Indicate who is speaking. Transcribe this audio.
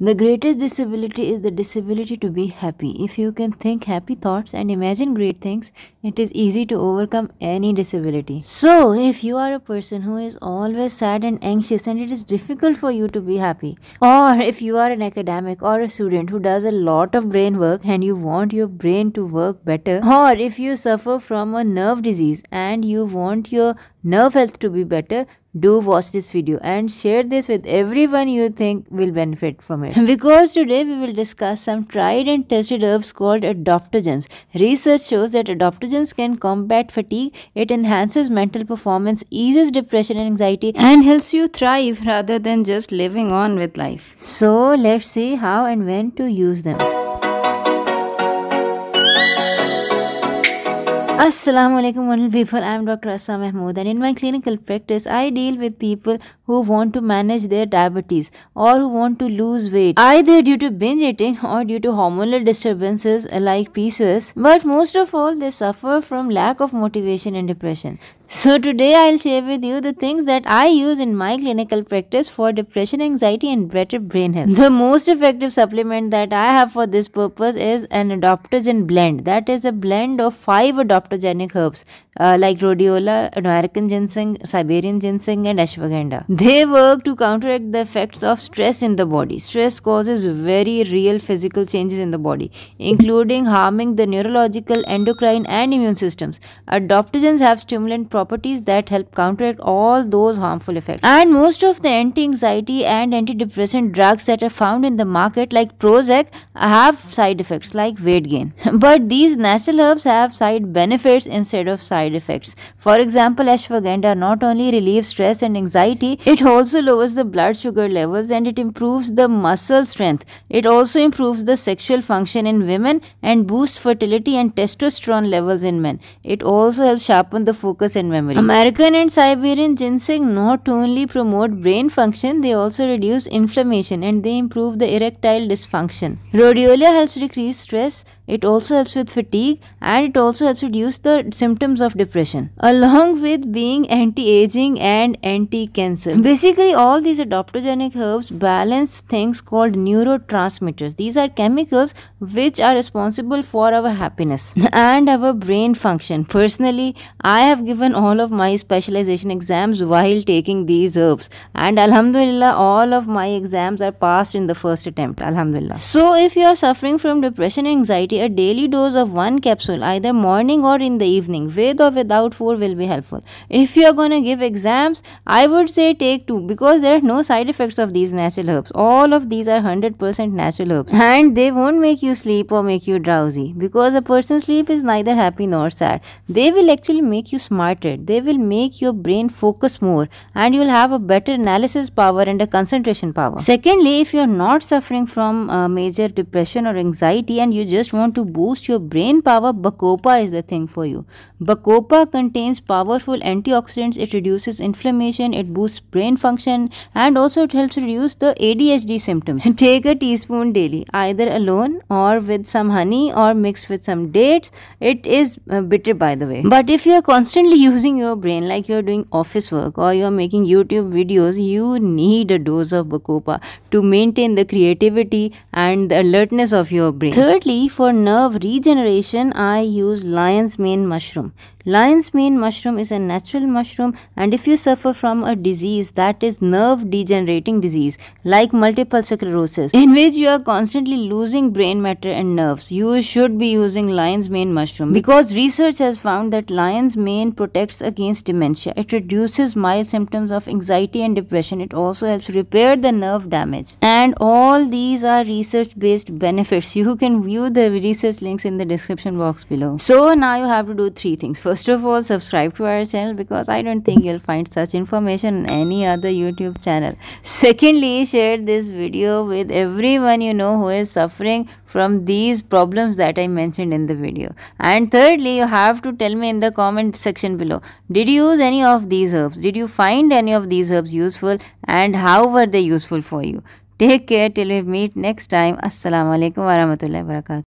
Speaker 1: The greatest disability is the disability to be happy. If you can think happy thoughts and imagine great things, it is easy to overcome any disability. So, if you are a person who is always sad and anxious and it is difficult for you to be happy, or if you are an academic or a student who does a lot of brain work and you want your brain to work better, or if you suffer from a nerve disease and you want your nerve health to be better, do watch this video and share this with everyone you think will benefit from it. Because today we will discuss some tried and tested herbs called adaptogens. Research shows that adaptogens can combat fatigue, it enhances mental performance, eases depression and anxiety, and helps you thrive rather than just living on with life. So let's see how and when to use them. Assalamu alaikum wonderful people, I am Dr. Asma and in my clinical practice I deal with people who want to manage their diabetes or who want to lose weight either due to binge eating or due to hormonal disturbances like PCOS, but most of all they suffer from lack of motivation and depression. So today I'll share with you the things that I use in my clinical practice for depression, anxiety and better brain health. The most effective supplement that I have for this purpose is an adaptogen blend. That is a blend of 5 adaptogenic herbs like Rhodiola, American Ginseng, Siberian Ginseng and Ashwagandha. They work to counteract the effects of stress in the body. Stress causes very real physical changes in the body, including harming the neurological, endocrine and immune systems. Adaptogens have stimulant properties that help counteract all those harmful effects. And most of the anti-anxiety and antidepressant drugs that are found in the market like Prozac have side effects like weight gain. But these natural herbs have side benefits instead of side effects. For example, Ashwagandha not only relieves stress and anxiety, it also lowers the blood sugar levels and it improves the muscle strength. It also improves the sexual function in women and boosts fertility and testosterone levels in men. It also helps sharpen the focus and memory. American and Siberian Ginseng not only promote brain function, they also reduce inflammation and they improve the erectile dysfunction. Rhodiola helps decrease stress. It also helps with fatigue and it also helps reduce the symptoms of depression, along with being anti-aging and anti-cancer. Basically, all these adaptogenic herbs balance things called neurotransmitters. These are chemicals which are responsible for our happiness and our brain function. Personally, I have given all of my specialization exams while taking these herbs, and alhamdulillah, all of my exams are passed in the first attempt. Alhamdulillah. So, if you are suffering from depression and anxiety, a daily dose of 1 capsule either morning or in the evening with or without food will be helpful. If you are going to give exams, I would say take 2 because there are no side effects of these natural herbs. All of these are 100% natural herbs and they won't make you sleep or make you drowsy because a person's sleep is neither happy nor sad. They will actually make you smarter. They will make your brain focus more and you will have a better analysis power and a concentration power. Secondly, if you are not suffering from major depression or anxiety and you just want to boost your brain power, Bacopa is the thing for you. Bacopa contains powerful antioxidants. It reduces inflammation, it boosts brain function and also it helps reduce the ADHD symptoms. Take a teaspoon daily, either alone or with some honey or mixed with some dates. It is bitter by the way. But if you are constantly using your brain like you are doing office work or you are making YouTube videos, you need a dose of Bacopa to maintain the creativity and the alertness of your brain. Thirdly, for nerve regeneration, I use lion's mane mushroom. Lion's mane mushroom is a natural mushroom, and if you suffer from a disease that is nerve degenerating disease like multiple sclerosis in which you are constantly losing brain matter and nerves, you should be using lion's mane mushroom because research has found that lion's mane protects against dementia. It reduces mild symptoms of anxiety and depression. It also helps repair the nerve damage, and all these are research based benefits. You can view the research links in the description box below. So now you have to do 3 things. First of all, subscribe to our channel because I don't think you'll find such information on any other YouTube channel. Secondly, share this video with everyone you know who is suffering from these problems that I mentioned in the video. And thirdly, you have to tell me in the comment section below, did you use any of these herbs? Did you find any of these herbs useful and how were they useful for you? Take care till we meet next time. Assalamu alaikum warahmatullahi wabarakatuh.